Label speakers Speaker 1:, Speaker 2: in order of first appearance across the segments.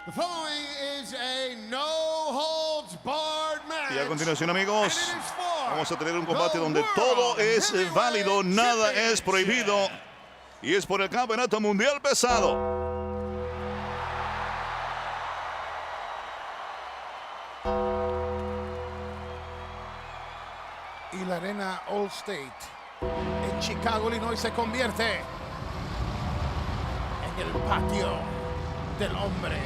Speaker 1: The following is a no holds barred match.
Speaker 2: Y a continuación, amigos, vamos a tener un combate donde todo es válido, nada es prohibido. Y es por el Campeonato Mundial Pesado.
Speaker 3: Y la arena Allstate en Chicago, Illinois, se convierte en el patio del hombre,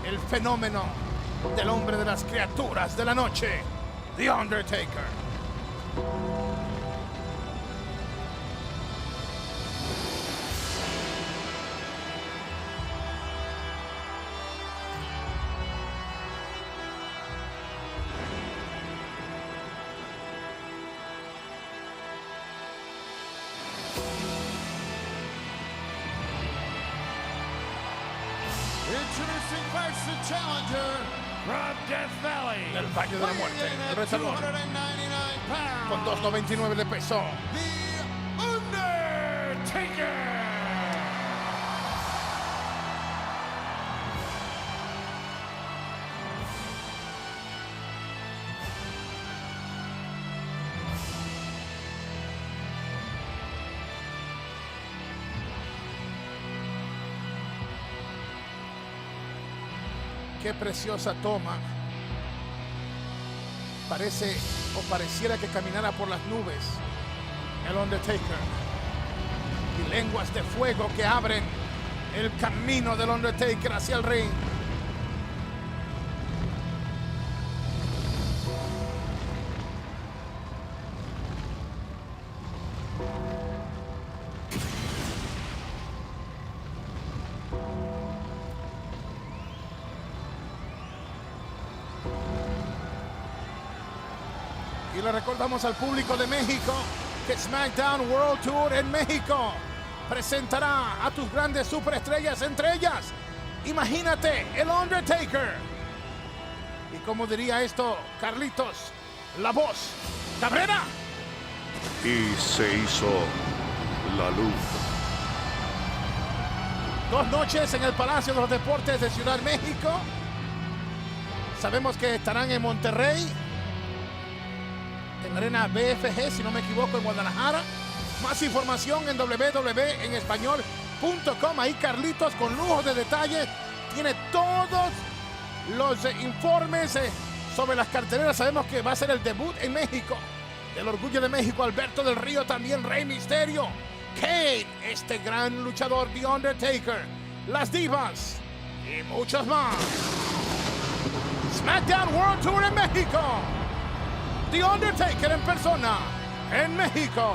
Speaker 3: el fenómeno del hombre de las criaturas de la noche, The Undertaker.
Speaker 1: Introducing first the challenger from Death Valley.
Speaker 3: Del Valle de la Muerte, el retador,
Speaker 1: 299 pounds.
Speaker 3: con 2.99 de peso.
Speaker 1: The Undertaker.
Speaker 3: Qué preciosa toma. Parece o pareciera que caminara por las nubes el Undertaker. Y lenguas de fuego que abren el camino del Undertaker hacia el ring. Y le recordamos al público de México que SmackDown World Tour en México presentará a tus grandes superestrellas, entre ellas, imagínate, el Undertaker. Y como diría esto, Carlitos, la voz, Cabrera.
Speaker 2: Y se hizo la luz.
Speaker 3: 2 noches en el Palacio de los Deportes de Ciudad México. Sabemos que estarán en Monterrey, en la arena BFG, si no me equivoco, en Guadalajara. Más información en www.enespañol.com. Ahí Carlitos, con lujo de detalles, tiene todos los informes sobre las carteleras. Sabemos que va a ser el debut en México del Orgullo de México, Alberto del Río, también Rey Mysterio, Kane, este gran luchador, The Undertaker, las Divas y muchos más. SmackDown World Tour en México. The Undertaker en persona en México.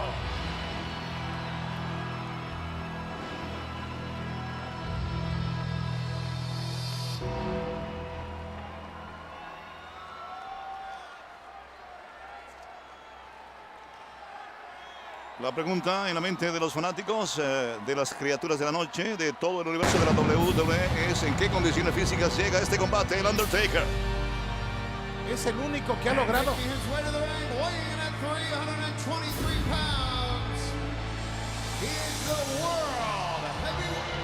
Speaker 2: La pregunta en la mente de los fanáticos, de las criaturas de la noche, de todo el universo de la WWE es: ¿en qué condiciones físicas llega este combate el Undertaker?
Speaker 3: Es el único que ha logrado
Speaker 1: Making his way to the ring, weighing in at 323 pounds. He is the world heavyweight.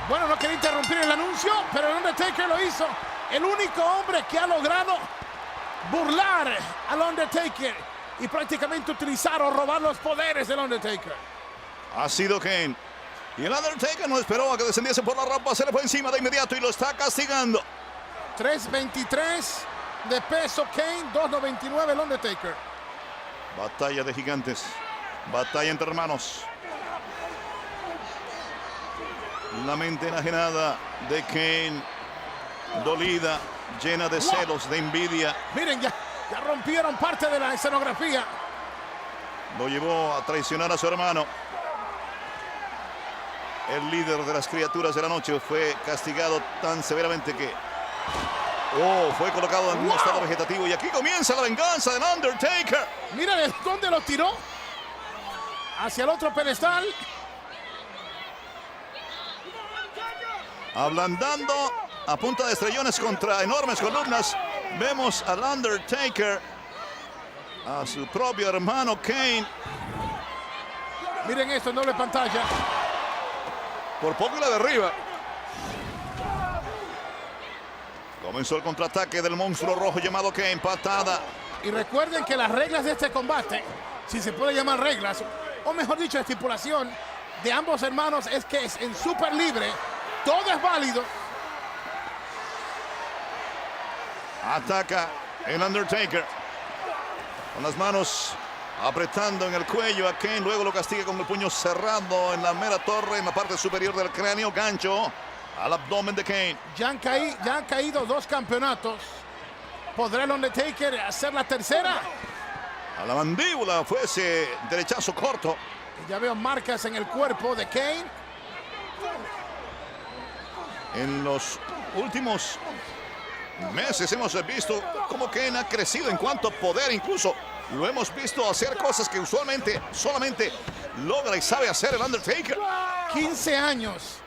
Speaker 3: Bueno, no quería interrumpir el anuncio, pero el Undertaker lo hizo. El único hombre que ha logrado burlar al Undertaker y prácticamente utilizar o robar los poderes del Undertaker.
Speaker 2: Ha sido Kane. Y el Undertaker no esperó a que descendiese por la rampa, se le fue encima de inmediato y lo está castigando.
Speaker 3: 3.23 de peso Kane, 2.99 el Undertaker.
Speaker 2: Batalla de gigantes. Batalla entre hermanos. La mente enajenada de Kane, dolida, llena de celos, de envidia.
Speaker 3: Miren, ya rompieron parte de la escenografía.
Speaker 2: Lo llevó a traicionar a su hermano. El líder de las criaturas de la noche fue castigado tan severamente que fue colocado en un estado vegetativo. Y aquí comienza la venganza del Undertaker.
Speaker 3: Mira de dónde lo tiró. Hacia el otro pedestal.
Speaker 2: Ablandando a punta de estrellones contra enormes columnas. Vemos al Undertaker, a su propio hermano Kane.
Speaker 3: Miren esto en doble pantalla.
Speaker 2: Por poco la derriba. Comenzó el contraataque del monstruo rojo llamado Kane. Patada.
Speaker 3: Y recuerden que las reglas de este combate, si se puede llamar reglas, o mejor dicho, estipulación de ambos hermanos, es que es en súper libre. Todo es válido.
Speaker 2: Ataca el Undertaker. Con las manos apretando en el cuello a Kane. Luego lo castiga con el puño cerrado en la mera torre, en la parte superior del cráneo. Gancho al abdomen de Kane.
Speaker 3: Ya han caído 2 campeonatos. ¿Podrá el Undertaker hacer la tercera?
Speaker 2: A la mandíbula fue ese derechazo corto.
Speaker 3: Y ya veo marcas en el cuerpo de Kane.
Speaker 2: En los últimos meses hemos visto cómo Kane ha crecido en cuanto a poder. Incluso lo hemos visto hacer cosas que usualmente solamente logra y sabe hacer el Undertaker.
Speaker 3: 15 años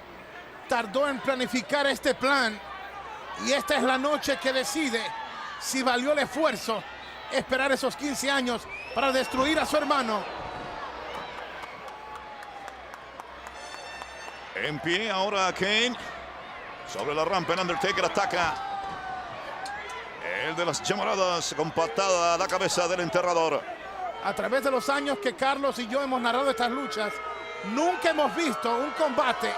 Speaker 3: tardó en planificar este plan. Y esta es la noche que decide si valió el esfuerzo esperar esos 15 años para destruir a su hermano.
Speaker 2: En pie ahora Kane. Sobre la rampa el Undertaker ataca. El de las llamaradas con patada a la cabeza del enterrador.
Speaker 3: A través de los años que Carlos y yo hemos narrado estas luchas, nunca hemos visto un combate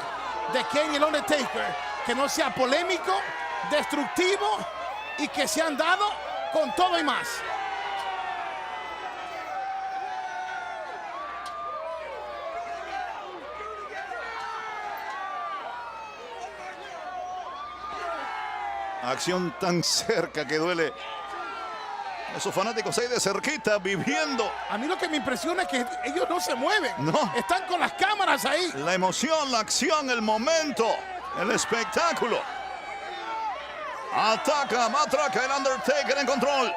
Speaker 3: de Kane y el Undertaker que no sea polémico, destructivo y que se han dado con todo y más.
Speaker 2: Acción tan cerca que duele. Esos fanáticos ahí de cerquita viviendo.
Speaker 3: A mí lo que me impresiona es que ellos no se mueven.
Speaker 2: No.
Speaker 3: Están con las cámaras ahí.
Speaker 2: La emoción, la acción, el momento, el espectáculo. Ataca, matraca el Undertaker en control.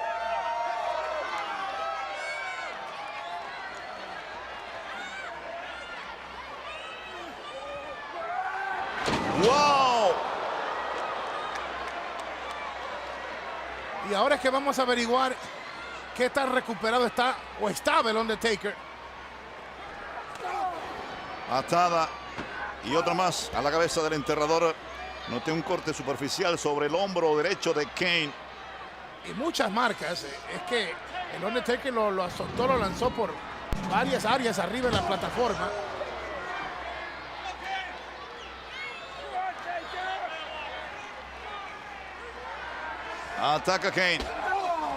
Speaker 2: ¡Wow!
Speaker 3: Y ahora es que vamos a averiguar qué tan recuperado está o estaba el Undertaker.
Speaker 2: Atada y otra más a la cabeza del enterrador. Noté un corte superficial sobre el hombro derecho de Kane.
Speaker 3: Y muchas marcas. Es que el Undertaker lo azotó, lo lanzó por varias áreas arriba en la plataforma.
Speaker 2: Ataca Kane.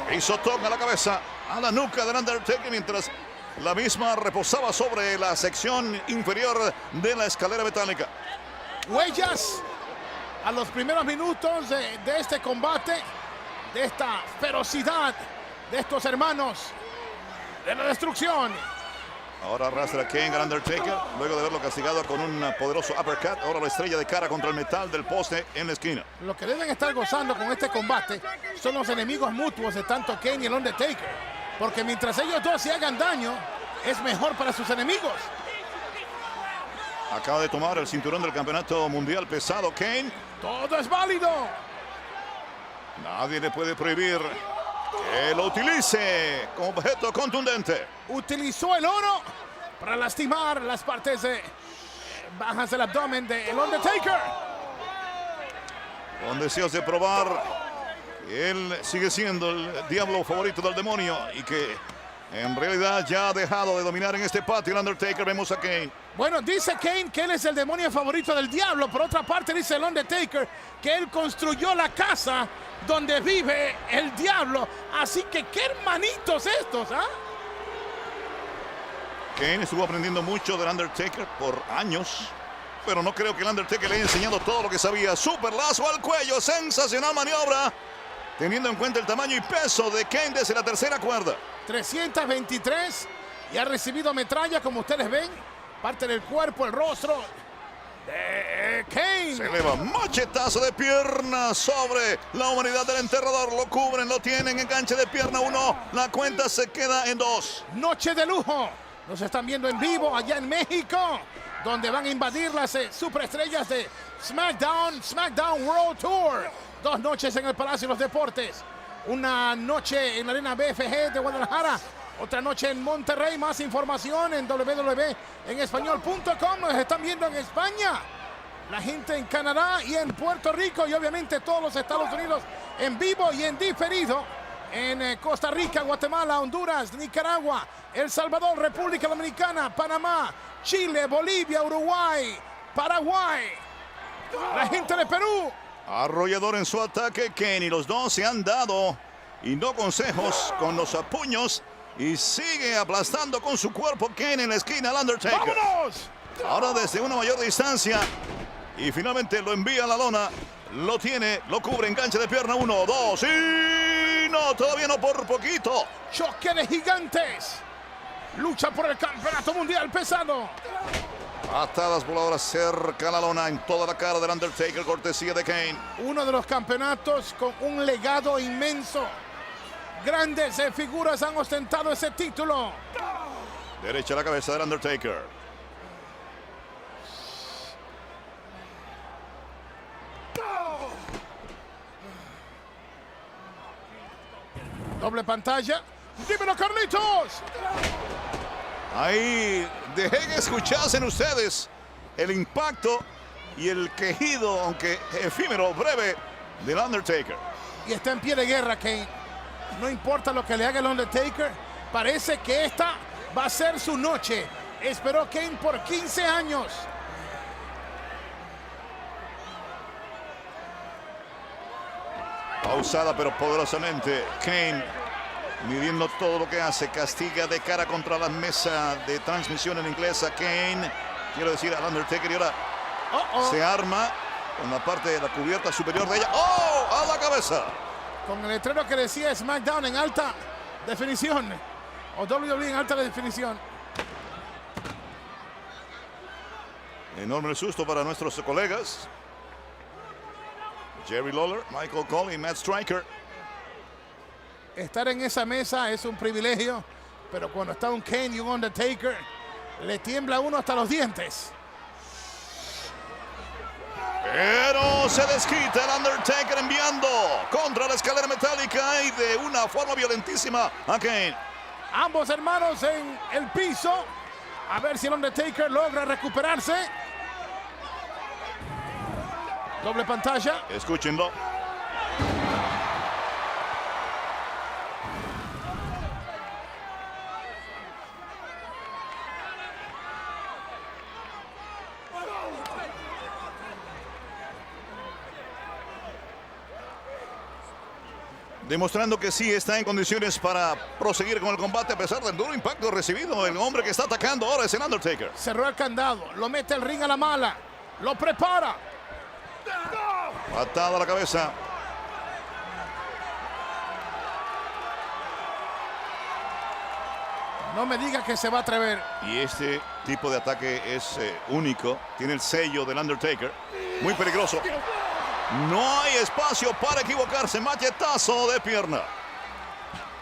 Speaker 2: Pisotón a la cabeza, a la nuca del Undertaker, mientras la misma reposaba sobre la sección inferior de la escalera metálica.
Speaker 3: Huellas a los primeros minutos de este combate, de esta ferocidad de estos hermanos de la destrucción.
Speaker 2: Ahora arrastra a Kane al Undertaker, luego de haberlo castigado con un poderoso uppercut. Ahora la estrella de cara contra el metal del poste en la esquina.
Speaker 3: Lo que deben estar gozando con este combate son los enemigos mutuos de tanto Kane y el Undertaker. Porque mientras ellos dos se hagan daño, es mejor para sus enemigos.
Speaker 2: Acaba de tomar el cinturón del campeonato mundial pesado Kane.
Speaker 3: Todo es válido.
Speaker 2: Nadie le puede prohibir que lo utilice como objeto contundente.
Speaker 3: Utilizó el oro para lastimar las partes bajas del abdomen del Undertaker.
Speaker 2: Con deseos de probar que él sigue siendo el diablo favorito del demonio y que en realidad ya ha dejado de dominar en este patio el Undertaker. Vemos a Kane.
Speaker 3: Bueno, dice Kane que él es el demonio favorito del diablo. Por otra parte dice el Undertaker que él construyó la casa donde vive el diablo. Así que qué hermanitos estos, ¿ah?
Speaker 2: Kane estuvo aprendiendo mucho del Undertaker por años, pero no creo que el Undertaker le haya enseñado todo lo que sabía. Super lazo al cuello, sensacional maniobra, teniendo en cuenta el tamaño y peso de Kane desde la tercera cuerda.
Speaker 3: 323 y ha recibido metralla, como ustedes ven, parte del cuerpo, el rostro de Kane.
Speaker 2: Se eleva machetazo de pierna sobre la humanidad del enterrador. Lo cubren, lo tienen, enganche de pierna 1. La cuenta se queda en 2.
Speaker 3: Noche de lujo. Nos están viendo en vivo allá en México, donde van a invadir las superestrellas de SmackDown World Tour. 2 noches en el Palacio de los Deportes. Una noche en la Arena BFG de Guadalajara. Otra noche en Monterrey. Más información en www.enespañol.com. Nos están viendo en España. la gente en Canadá y en Puerto Rico y obviamente todos los Estados Unidos en vivo y en diferido en Costa Rica, Guatemala, Honduras, Nicaragua, El Salvador, República Dominicana, Panamá, Chile, Bolivia, Uruguay, Paraguay, la gente de Perú.
Speaker 2: Arrollador en su ataque, Kane, y los dos se han dado y no consejos con los puños y sigue aplastando con su cuerpo Kane en la esquina al Undertaker.
Speaker 3: ¡Vámonos!
Speaker 2: Ahora desde una mayor distancia y finalmente lo envía a la lona, lo tiene, lo cubre, enganche de pierna, 1, 2 y no, todavía no, por poquito.
Speaker 3: Choque de gigantes. Lucha por el campeonato mundial pesado.
Speaker 2: Patadas voladoras cerca a la lona en toda la cara del Undertaker, cortesía de Kane.
Speaker 3: Uno de los campeonatos con un legado inmenso. Grandes figuras han ostentado ese título.
Speaker 2: Derecha a la cabeza del Undertaker.
Speaker 3: Doble pantalla. ¡Dímelo, Carlitos!
Speaker 2: Ahí dejen escucharse en ustedes el impacto y el quejido, aunque efímero, breve, del Undertaker.
Speaker 3: Y está en pie de guerra, Kane. No importa lo que le haga el Undertaker, parece que esta va a ser su noche. Esperó Kane por 15 años.
Speaker 2: Pausada pero poderosamente, Kane midiendo todo lo que hace, castiga de cara contra la mesa de transmisión en inglés a Kane, quiero decir al Undertaker, y ahora se arma con la parte de la cubierta superior de ella. ¡Oh! A la cabeza.
Speaker 3: Con el letrero que decía SmackDown en alta definición. O WWE en alta definición.
Speaker 2: Enorme susto para nuestros colegas. Jerry Lawler, Michael Cole y Matt Striker.
Speaker 3: Estar en esa mesa es un privilegio, pero cuando está un Kane y un Undertaker, le tiembla a uno hasta los dientes.
Speaker 2: Pero se desquita el Undertaker enviando contra la escalera metálica y de una forma violentísima a Kane.
Speaker 3: Ambos hermanos en el piso. A ver si el Undertaker logra recuperarse. Doble pantalla.
Speaker 2: Escúchenlo. Demostrando que sí está en condiciones para proseguir con el combate a pesar del duro impacto recibido. El hombre que está atacando ahora es el Undertaker.
Speaker 3: Cerró el candado, lo mete al ring a la mala, lo prepara.
Speaker 2: Patada a la cabeza.
Speaker 3: No me diga que se va a atrever.
Speaker 2: Y este tipo de ataque es único. Tiene el sello del Undertaker. Muy peligroso. No hay espacio para equivocarse. Machetazo de pierna.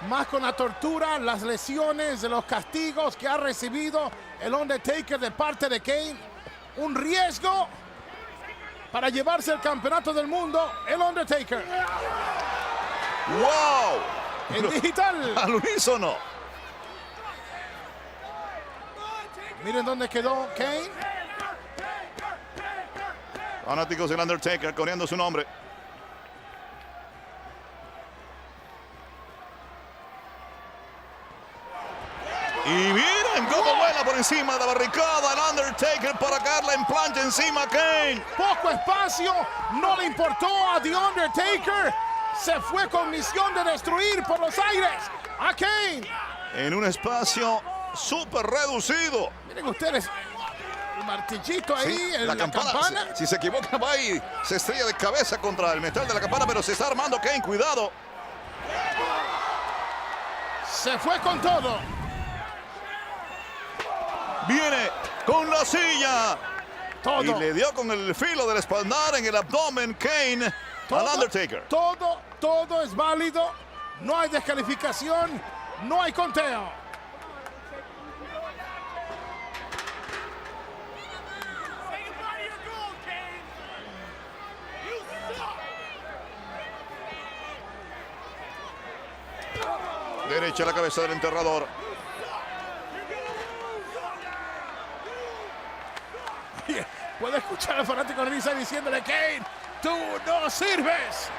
Speaker 3: Más con la tortura, las lesiones, los castigos que ha recibido el Undertaker de parte de Kane. Un riesgo para llevarse el campeonato del mundo, el Undertaker.
Speaker 2: ¡Wow!
Speaker 3: En digital.
Speaker 2: Al unísono.
Speaker 3: Miren dónde quedó Kane.
Speaker 2: Fanáticos del Undertaker coreando su nombre. Y miren cómo vuela por encima de la barricada el Undertaker para caerle en plancha encima a Kane.
Speaker 3: Poco espacio, no le importó a The Undertaker. Se fue con misión de destruir por los aires a Kane.
Speaker 2: En un espacio súper reducido.
Speaker 3: Miren ustedes, el martillito ahí,
Speaker 2: Sí,
Speaker 3: la campana.
Speaker 2: Si se equivoca va y se estrella de cabeza contra el metal de la campana, pero se está armando Kane, cuidado.
Speaker 3: Se fue con todo.
Speaker 2: Viene con la silla.
Speaker 3: Todo.
Speaker 2: Y le dio con el filo del espaldar en el abdomen Kane al Undertaker.
Speaker 3: Todo es válido. No hay descalificación. No hay conteo.
Speaker 2: Derecha a la cabeza del enterrador.
Speaker 3: Puede escuchar al fanático de Ringside diciéndole: Kane, tú no sirves.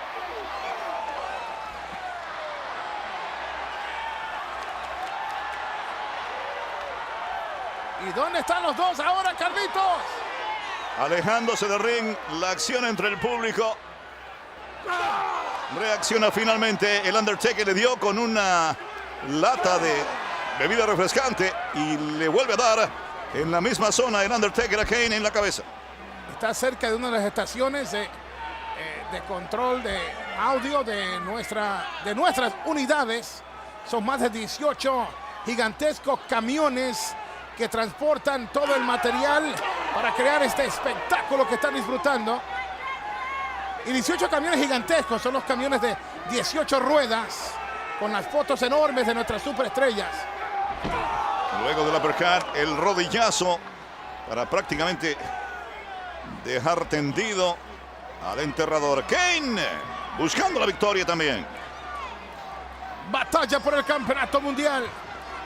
Speaker 3: ¿Y dónde están los dos ahora, Carlitos?
Speaker 2: Alejándose del ring, la acción entre el público. Reacciona finalmente. El Undertaker le dio con una lata de bebida refrescante y le vuelve a dar en la misma zona el Undertaker a Kane en la cabeza.
Speaker 3: Está cerca de una de las estaciones de control de audio de nuestras unidades. Son más de 18 gigantescos camiones que transportan todo el material para crear este espectáculo que están disfrutando. Y 18 camiones gigantescos, son los camiones de 18 ruedas, con las fotos enormes de nuestras superestrellas.
Speaker 2: Luego del uppercut, el rodillazo para prácticamente dejar tendido al enterrador. Kane buscando la victoria también.
Speaker 3: Batalla por el campeonato mundial.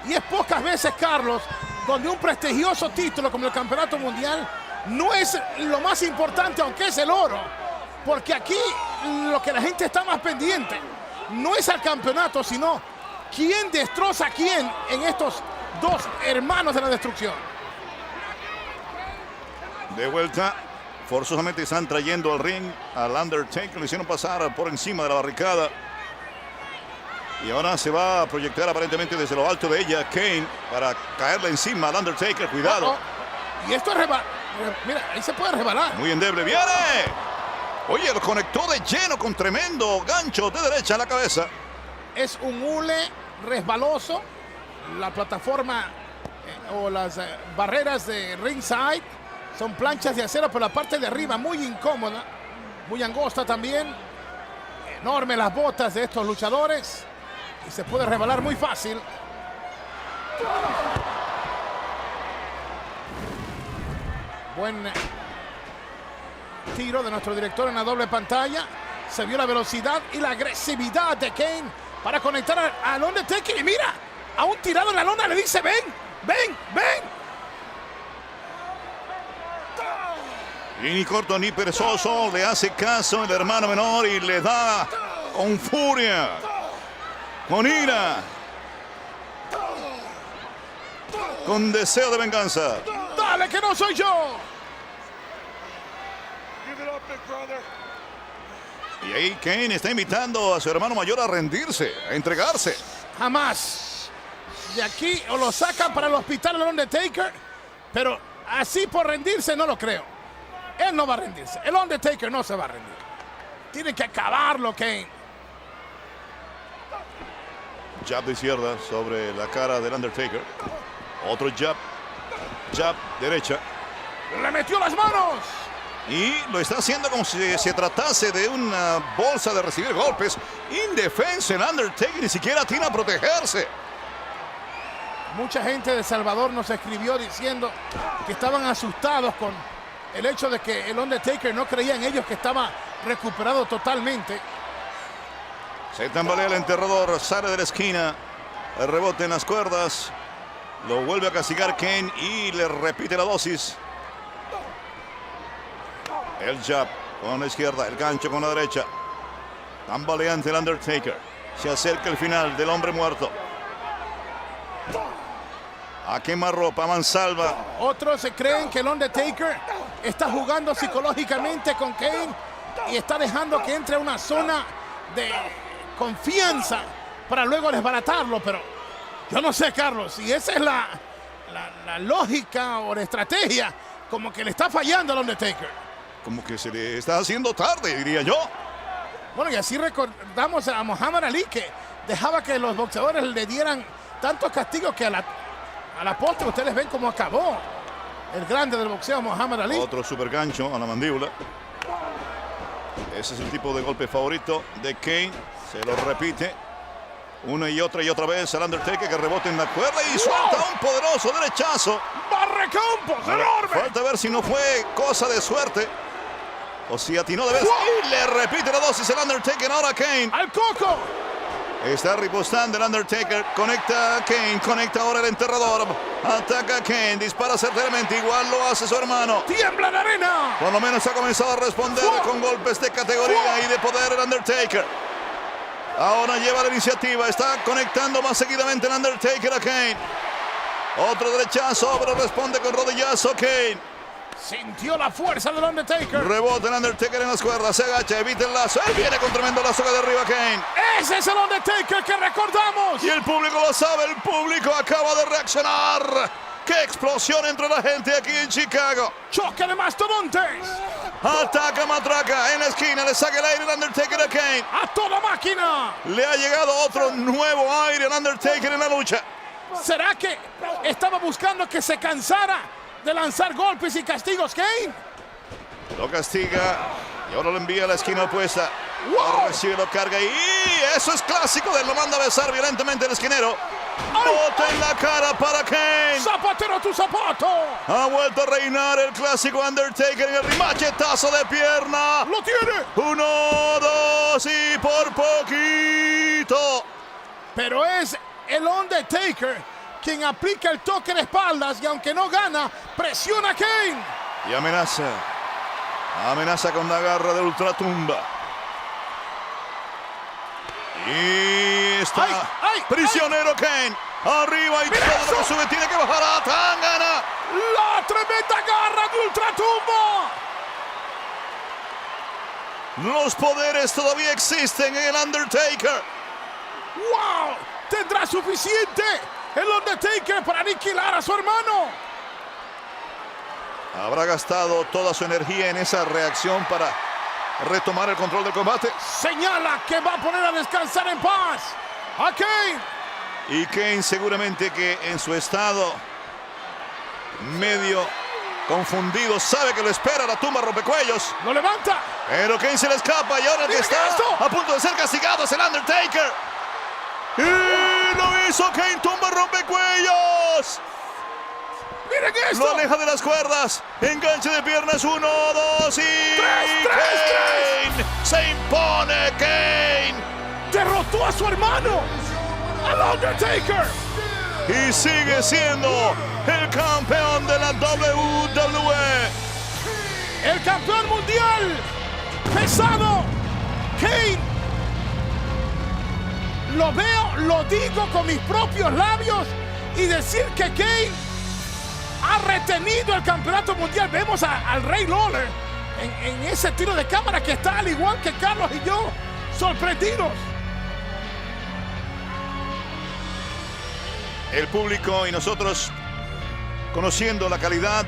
Speaker 3: Y es pocas veces, Carlos, donde un prestigioso título como el campeonato mundial no es lo más importante, aunque es el oro. Porque aquí lo que la gente está más pendiente no es al campeonato, sino quién destroza a quién en estos dos hermanos de la destrucción.
Speaker 2: De vuelta, forzosamente están trayendo al ring al Undertaker. Lo hicieron pasar por encima de la barricada. Y ahora se va a proyectar aparentemente desde lo alto de ella Kane para caerle encima al Undertaker. Cuidado.
Speaker 3: Y esto es mira, ahí se puede resbalar.
Speaker 2: Muy endeble. ¡Viene! Oye, lo conectó de lleno con tremendo gancho de derecha a la cabeza.
Speaker 3: Es un hule resbaloso. La plataforma o las barreras de ringside son planchas de acero, pero la parte de arriba muy incómoda, muy angosta también. Enorme las botas de estos luchadores y se puede resbalar muy fácil. Buen tiro de nuestro director en la doble pantalla. Se vio la velocidad y la agresividad de Kane para conectar al Undertaker. Y mira, aún tirado en la lona le dice: ven, ven, ven.
Speaker 2: Y ni corto ni perezoso, le hace caso el hermano menor y le da con furia, con ira, con deseo de venganza.
Speaker 3: ¡Dale, que no soy yo!
Speaker 2: Y ahí Kane está invitando a su hermano mayor a rendirse, a entregarse.
Speaker 3: Jamás. De aquí o lo sacan para el hospital del Undertaker, pero así por rendirse no lo creo. Él no va a rendirse. El Undertaker no se va a rendir. Tiene que acabarlo, Kane.
Speaker 2: Jab de izquierda sobre la cara del Undertaker. Otro jab. Jab derecha.
Speaker 3: ¡Le metió las manos!
Speaker 2: Y lo está haciendo como si se tratase de una bolsa de recibir golpes. Indefenso el Undertaker, ni siquiera tiene a protegerse.
Speaker 3: Mucha gente de Salvador nos escribió diciendo que estaban asustados con el hecho de que el Undertaker no creía en ellos, que estaba recuperado totalmente.
Speaker 2: Se tambalea el enterrador, sale de la esquina, el rebote en las cuerdas, lo vuelve a castigar Kane y le repite la dosis. El jab con la izquierda, el gancho con la derecha. Tambaleante el Undertaker. Se acerca el final del hombre muerto. A quemarropa, mansalva.
Speaker 3: Otros se creen que el Undertaker está jugando psicológicamente con Kane y está dejando que entre a una zona de confianza para luego desbaratarlo, pero yo no sé, Carlos, si esa es la lógica o la estrategia, como que le está fallando al Undertaker.
Speaker 2: Como que se le está haciendo tarde, diría yo.
Speaker 3: Bueno, y así recordamos a Muhammad Ali, que dejaba que los boxeadores le dieran tantos castigos que a la postre ustedes ven cómo acabó el grande del boxeo, Muhammad Ali.
Speaker 2: Otro super gancho a la mandíbula. Ese es el tipo de golpe favorito de Kane. Se lo repite una y otra vez al Undertaker, que rebota en la cuerda y suelta un poderoso derechazo.
Speaker 3: ¡Barre campos! ¡Enorme!
Speaker 2: Falta ver si no fue cosa de suerte o si atinó de vez. Y le repite la dosis el Undertaker ahora Kane.
Speaker 3: ¡Al coco!
Speaker 2: Está ripostando el Undertaker. Conecta a Kane. Conecta ahora el enterrador. Ataca a Kane. Dispara certeramente. Igual lo hace su hermano.
Speaker 3: ¡Tiembla la arena!
Speaker 2: Por lo menos ha comenzado a responder con golpes de categoría y de poder el Undertaker. Ahora lleva la iniciativa. Está conectando más seguidamente el Undertaker a Kane. Otro derechazo, pero responde con rodillazo Kane.
Speaker 3: Sintió la fuerza del Undertaker.
Speaker 2: Rebota el Undertaker en las cuerdas. Se agacha, evita el lazo. Él viene con tremendo lazo que derriba a Kane.
Speaker 3: Ese es el Undertaker que recordamos.
Speaker 2: Y el público lo sabe. El público acaba de reaccionar. ¡Qué explosión entre la gente aquí en Chicago!
Speaker 3: Choque de mastodontes.
Speaker 2: Ataca, matraca. En la esquina le saca el aire el Undertaker a Kane.
Speaker 3: A toda máquina.
Speaker 2: Le ha llegado otro nuevo aire al Undertaker en la lucha.
Speaker 3: ¿Será que estaba buscando que se cansara de lanzar golpes y castigos, Kane?
Speaker 2: Lo castiga y ahora lo envía a la esquina opuesta.
Speaker 3: ¡Wow!
Speaker 2: Recibe, lo carga y eso es clásico de él. Lo manda a besar violentamente el esquinero. Bota en la cara para Kane.
Speaker 3: ¡Zapatero tu zapato!
Speaker 2: Ha vuelto a reinar el clásico Undertaker en el machetazo de pierna.
Speaker 3: ¡Lo tiene!
Speaker 2: 1, 2 y por poquito.
Speaker 3: Pero es el Undertaker quien aplica el toque de espaldas y aunque no gana, presiona a Kane.
Speaker 2: Y amenaza. Amenaza con la garra de ultratumba. Y está prisionero Kane. Arriba y todo lo que sube tiene que bajar a Tangana.
Speaker 3: La tremenda garra de ultratumba.
Speaker 2: Los poderes todavía existen en el Undertaker.
Speaker 3: ¡Wow! ¿Tendrá suficiente el Undertaker para aniquilar a su hermano?
Speaker 2: Habrá gastado toda su energía en esa reacción para retomar el control del combate.
Speaker 3: Señala que va a poner a descansar en paz a Kane.
Speaker 2: Y Kane seguramente que en su estado medio confundido sabe que lo espera la tumba rompecuellos.
Speaker 3: Lo levanta.
Speaker 2: Pero Kane se le escapa y ahora el que está a punto de ser castigado es el Undertaker. Y lo hizo Kane, tumba rompecuellos.
Speaker 3: Miren esto.
Speaker 2: Lo aleja de las cuerdas. Enganche de piernas. 1, 2 y...
Speaker 3: ¡Tres!
Speaker 2: Se impone Kane.
Speaker 3: Derrotó a su hermano, al Undertaker.
Speaker 2: Y sigue siendo el campeón de la WWE.
Speaker 3: El campeón mundial pesado, Kane. Lo veo, lo digo con mis propios labios y decir que Kane ha retenido el campeonato mundial. Vemos al Rey Lawler en ese tiro de cámara que está al igual que Carlos y yo, sorprendidos.
Speaker 2: El público y nosotros, conociendo la calidad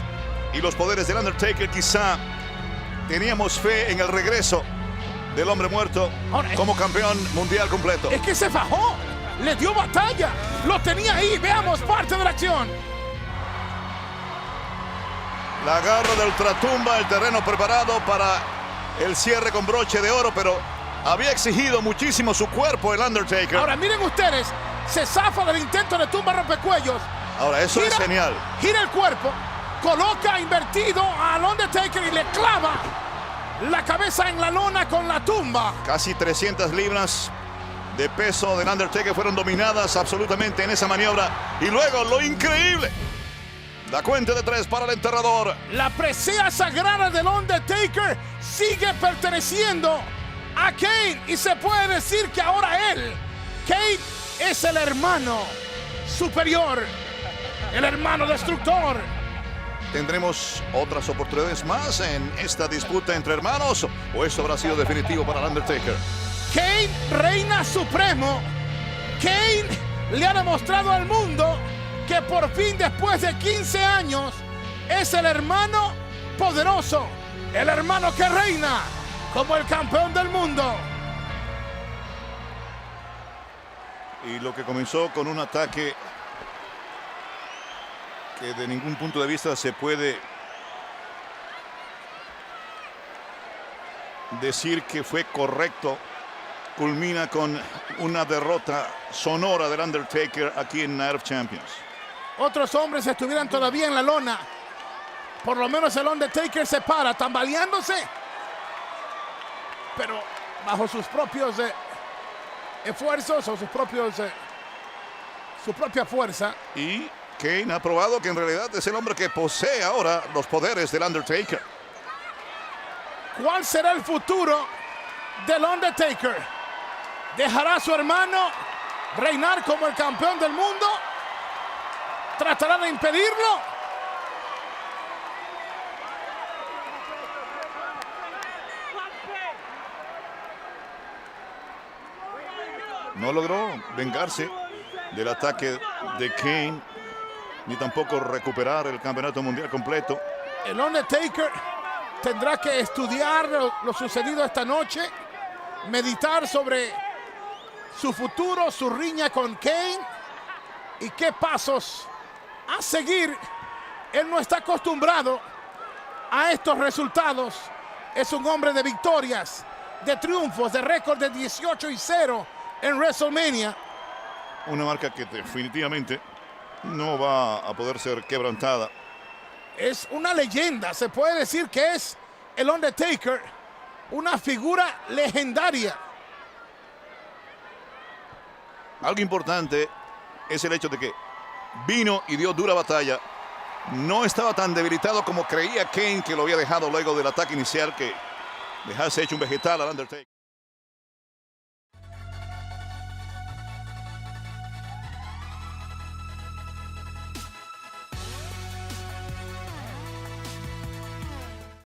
Speaker 2: y los poderes del Undertaker, quizá teníamos fe en el regreso del hombre muerto como campeón mundial completo.
Speaker 3: Es que se fajó, le dio batalla, lo tenía ahí. Veamos parte de la acción.
Speaker 2: La garra de ultratumba, el terreno preparado para el cierre con broche de oro, pero había exigido muchísimo su cuerpo el Undertaker.
Speaker 3: Ahora miren ustedes, se zafa del intento de tumba rompecuellos.
Speaker 2: Ahora eso es genial.
Speaker 3: Gira el cuerpo, coloca invertido al Undertaker y le clava la cabeza en la lona con la tumba.
Speaker 2: Casi 300 libras de peso del Undertaker fueron dominadas absolutamente en esa maniobra. Y luego lo increíble. La cuenta de 3 para el enterrador.
Speaker 3: La presea sagrada del Undertaker sigue perteneciendo a Kane. Y se puede decir que ahora él, Kane, es el hermano superior. El hermano destructor.
Speaker 2: ¿Tendremos otras oportunidades más en esta disputa entre hermanos? ¿O esto habrá sido definitivo para el Undertaker?
Speaker 3: Kane reina supremo. Kane le ha demostrado al mundo que por fin, después de 15 años, es el hermano poderoso, el hermano que reina como el campeón del mundo.
Speaker 2: Y lo que comenzó con un ataque que de ningún punto de vista se puede decir que fue correcto, culmina con una derrota sonora del Undertaker aquí en Night of Champions.
Speaker 3: Otros hombres estuvieran todavía en la lona. Por lo menos el Undertaker se para, tambaleándose, pero bajo sus propios esfuerzos o sus propios su propia fuerza.
Speaker 2: Y Kane ha probado que en realidad es el hombre que posee ahora los poderes del Undertaker.
Speaker 3: ¿Cuál será el futuro del Undertaker? ¿Dejará a su hermano reinar como el campeón del mundo? ¿Tratará de impedirlo?
Speaker 2: No logró vengarse del ataque de Kane, ni tampoco recuperar el campeonato mundial completo.
Speaker 3: El Undertaker tendrá que estudiar lo sucedido esta noche, meditar sobre su futuro, su riña con Kane y qué pasos a seguir. Él no está acostumbrado a estos resultados. Es un hombre de victorias, de triunfos, de récord de 18-0 en WrestleMania.
Speaker 2: Una marca que definitivamente no va a poder ser quebrantada.
Speaker 3: Es una leyenda, se puede decir que es el Undertaker, una figura legendaria.
Speaker 2: Algo importante es el hecho de que vino y dio dura batalla. No estaba tan debilitado como creía Kane, que lo había dejado luego del ataque inicial, que dejase hecho un vegetal al Undertaker.